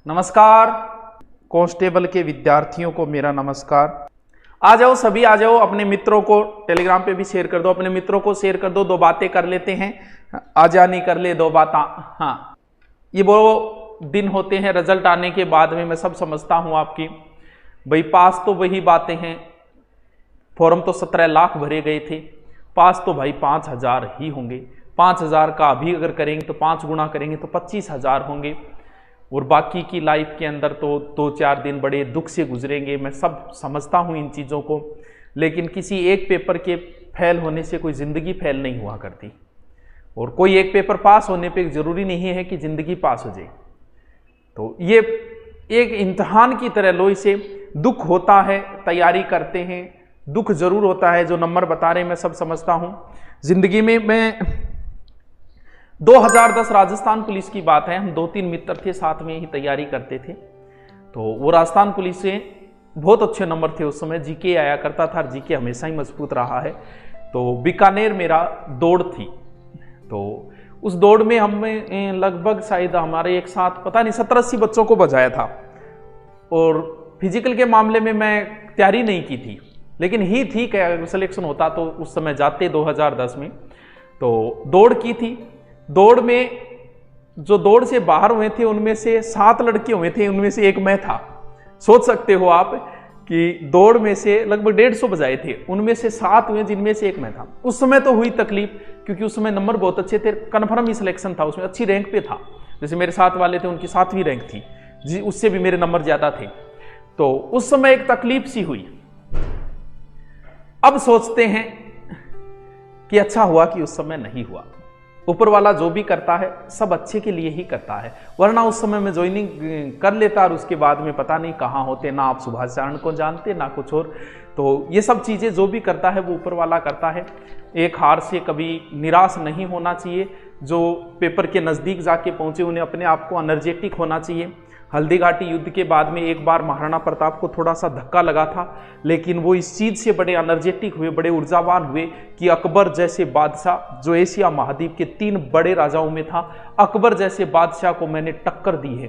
नमस्कार कांस्टेबल के विद्यार्थियों को मेरा नमस्कार। आ जाओ सभी, आ जाओ, अपने मित्रों को टेलीग्राम पे भी शेयर कर दो, अपने मित्रों को शेयर कर दो, दो बातें कर लेते हैं। आजा नहीं कर ले दो बात। हाँ, ये वो दिन होते हैं रिजल्ट आने के बाद में। मैं सब समझता हूँ आपकी, भाई पास तो वही बातें हैं, फॉर्म तो 17 लाख भरे गए थे, पास तो भाई 5,000 ही होंगे। 5,000 का अभी अगर करेंगे तो 5 गुना करेंगे तो 25,000 होंगे। और बाकी की लाइफ के अंदर तो 2-4 दिन बड़े दुख से गुजरेंगे। मैं सब समझता हूँ इन चीज़ों को, लेकिन किसी एक पेपर के फेल होने से कोई ज़िंदगी फेल नहीं हुआ करती, और कोई एक पेपर पास होने पे ज़रूरी नहीं है कि ज़िंदगी पास हो जाए। तो ये एक इम्तहान की तरह लो इसे। दुख होता है, तैयारी करते हैं, दुख जरूर होता है। जो नंबर बता रहे हैं मैं सब समझता हूँ। ज़िंदगी में मैं 2010 राजस्थान पुलिस की बात है, हम 2-3 मित्र थे, साथ में ही तैयारी करते थे। तो वो राजस्थान पुलिस से बहुत अच्छे नंबर थे उस समय, जीके आया करता था, जीके हमेशा ही मजबूत रहा है। तो बीकानेर मेरा दौड़ थी, तो उस दौड़ में हमें लगभग शायद हमारे एक साथ पता नहीं 70-80 बच्चों को बजाया था। और फिजिकल के मामले में मैं तैयारी नहीं की थी, लेकिन ही ठीक है, अगर सिलेक्शन होता तो उस समय जाते 2010 में। तो दौड़ की थी। दौड़ में जो दौड़ से बाहर हुए थे उनमें से 7 लड़के हुए थे, उनमें से एक मैं था। सोच सकते हो आप कि दौड़ में से लगभग 150 बजाए थे, उनमें से 7 हुए जिनमें से एक मैं था। उस समय तो हुई तकलीफ, क्योंकि उस समय नंबर बहुत अच्छे थे, कन्फर्म ही सिलेक्शन था, उसमें अच्छी रैंक पे था। जैसे मेरे साथ वाले थे उनकी 7वीं रैंक थी जी, उससे भी मेरे नंबर ज्यादा थे। तो उस समय एक तकलीफ सी हुई। अब सोचते हैं कि अच्छा हुआ कि उस समय नहीं हुआ। ऊपर वाला जो भी करता है सब अच्छे के लिए ही करता है, वरना उस समय मैं ज्वाइनिंग कर लेता और उसके बाद में पता नहीं कहाँ होते, ना आप सुभाष चरण को जानते ना कुछ और। तो ये सब चीज़ें जो भी करता है वो ऊपर वाला करता है। एक हार से कभी निराश नहीं होना चाहिए। जो पेपर के नज़दीक जाके पहुँचे उन्हें अपने आप को एनर्जेटिक होना चाहिए। हल्दीघाटी युद्ध के बाद में एक बार महाराणा प्रताप को थोड़ा सा धक्का लगा था, लेकिन वो इस चीज़ से बड़े एनर्जेटिक हुए, बड़े ऊर्जावान हुए कि अकबर जैसे बादशाह, जो एशिया महाद्वीप के 3 बड़े राजाओं में था, अकबर जैसे बादशाह को मैंने टक्कर दी है।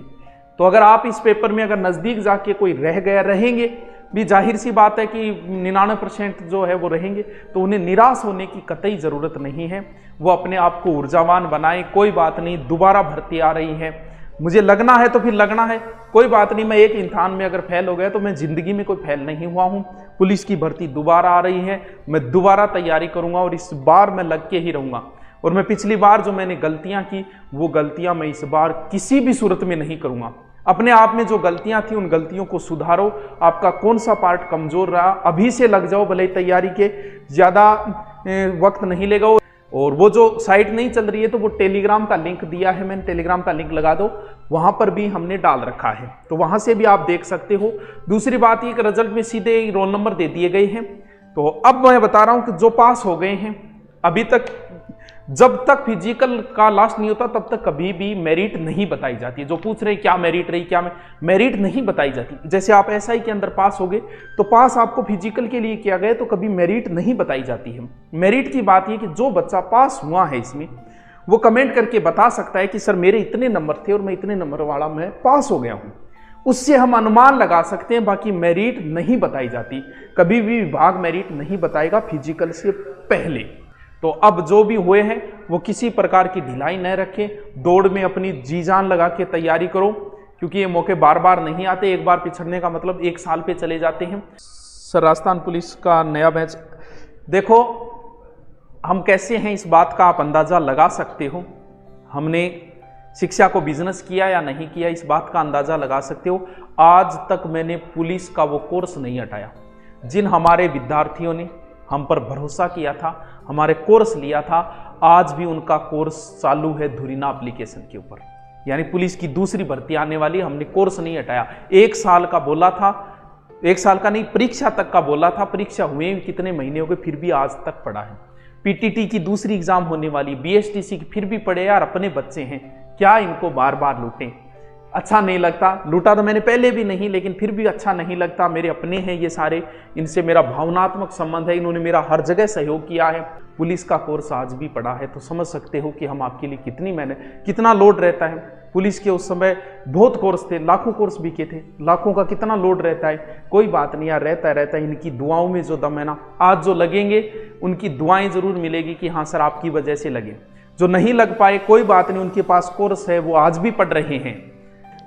तो अगर आप इस पेपर में अगर नज़दीक जाके कोई रह गया, रहेंगे भी, जाहिर सी बात है कि 99% जो है वो रहेंगे, तो उन्हें निराश होने की कतई ज़रूरत नहीं है। वो अपने आप को ऊर्जावान बनाए, कोई बात नहीं, दोबारा भर्ती आ रही है, मुझे लगना है तो फिर लगना है, कोई बात नहीं। मैं एक इम्तिहान में अगर फेल हो गया तो मैं जिंदगी में कोई फेल नहीं हुआ हूँ। पुलिस की भर्ती दोबारा आ रही है, मैं दोबारा तैयारी करूंगा और इस बार मैं लग के ही रहूंगा। और मैं पिछली बार जो मैंने गलतियां की वो गलतियां मैं इस बार किसी भी सूरत में नहीं करूंगा। अपने आप में जो गलतियां थी उन गलतियों को सुधारो। आपका कौन सा पार्ट कमजोर रहा अभी से लग जाओ, भले तैयारी के ज़्यादा वक्त नहीं लेगा। और वो जो साइट नहीं चल रही है तो वो टेलीग्राम का लिंक दिया है मैंने, टेलीग्राम का लिंक लगा दो, वहां पर भी हमने डाल रखा है, तो वहां से भी आप देख सकते हो। दूसरी बात ये कि रिजल्ट में सीधे रोल नंबर दे दिए गए हैं। तो अब मैं बता रहा हूं कि जो पास हो गए हैं अभी तक, जब तक फिजिकल का लास्ट नहीं होता तब तक कभी भी मेरिट नहीं बताई जाती। जो पूछ रहे क्या मेरिट रही, क्या मेरिट नहीं बताई जाती। जैसे आप एसआई के अंदर पास हो गए तो पास आपको फिजिकल के लिए किया गया, तो कभी मेरिट नहीं बताई जाती है। मेरिट की बात यह कि जो बच्चा पास हुआ है इसमें वो कमेंट करके बता सकता है कि सर मेरे इतने नंबर थे और मैं इतने नंबर वाला मैं पास हो गया हूं, उससे हम अनुमान लगा सकते हैं। बाकी मेरिट नहीं बताई जाती, कभी भी विभाग मेरिट नहीं बताएगा फिजिकल से पहले। तो अब जो भी हुए हैं वो किसी प्रकार की ढिलाई न रखें, दौड़ में अपनी जी जान लगा के तैयारी करो, क्योंकि ये मौके बार बार नहीं आते। एक बार पिछड़ने का मतलब 1 साल पे चले जाते हैं। सर राजस्थान पुलिस का नया बैच देखो, हम कैसे हैं इस बात का आप अंदाज़ा लगा सकते हो। हमने शिक्षा को बिजनेस किया या नहीं किया इस बात का अंदाज़ा लगा सकते हो। आज तक मैंने पुलिस का वो कोर्स नहीं हटाया। जिन हमारे विद्यार्थियों ने हम पर भरोसा किया था, हमारे कोर्स लिया था, आज भी उनका कोर्स चालू है धुरीना एप्लीकेशन के ऊपर। यानी पुलिस की दूसरी भर्ती आने वाली, हमने कोर्स नहीं हटाया। 1 साल का बोला था, 1 साल का नहीं, परीक्षा तक का बोला था। परीक्षा हुए कितने महीने हो गए फिर भी आज तक पड़ा है। पीटीटी की दूसरी एग्जाम होने वाली, बीएसटीसी की फिर भी पड़े। यार अपने बच्चे हैं, क्या इनको बार बार लूटें? अच्छा नहीं लगता। लूटा तो मैंने पहले भी नहीं, लेकिन फिर भी अच्छा नहीं लगता। मेरे अपने हैं ये सारे, इनसे मेरा भावनात्मक संबंध है, इन्होंने मेरा हर जगह सहयोग किया है। पुलिस का कोर्स आज भी पड़ा है, तो समझ सकते हो कि हम आपके लिए कितनी मेहनत, कितना लोड रहता है। पुलिस के उस समय बहुत कोर्स थे, लाखों कोर्स बिके थे, लाखों का कितना लोड रहता है। कोई बात नहीं यार, रहता है। इनकी दुआओं में जो दम है ना, आज जो लगेंगे उनकी दुआएं जरूर मिलेगी कि हाँ सर आपकी वजह से लगे। जो नहीं लग पाए कोई बात नहीं, उनके पास कोर्स है, वो आज भी पढ़ रहे हैं।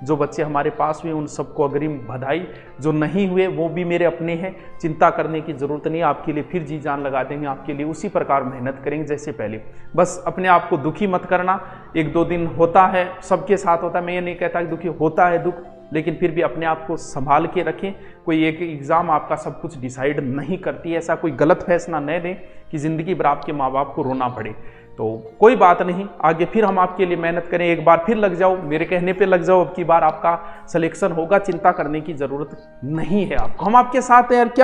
जो बच्चे हमारे पास हुए उन सबको अग्रिम बधाई, जो नहीं हुए वो भी मेरे अपने हैं, चिंता करने की ज़रूरत नहीं। आपके लिए फिर जी जान लगा देंगे, आपके लिए उसी प्रकार मेहनत करेंगे जैसे पहले। बस अपने आप को दुखी मत करना, 1-2 दिन होता है, सबके साथ होता है। मैं ये नहीं कहता कि दुखी होता है दुख, लेकिन फिर भी अपने आप को संभाल के रखें। कोई एक एग्ज़ाम आपका सब कुछ डिसाइड नहीं करती है, ऐसा कोई गलत फैसला न लें कि ज़िंदगी भर आपके माँ बाप को रोना पड़े। तो कोई बात नहीं, आगे फिर हम आपके लिए मेहनत करें। एक बार फिर लग जाओ, मेरे कहने पे लग जाओ, अब की बार आपका सिलेक्शन होगा, चिंता करने की ज़रूरत नहीं है आपको, हम आपके साथ हैं यार। क्या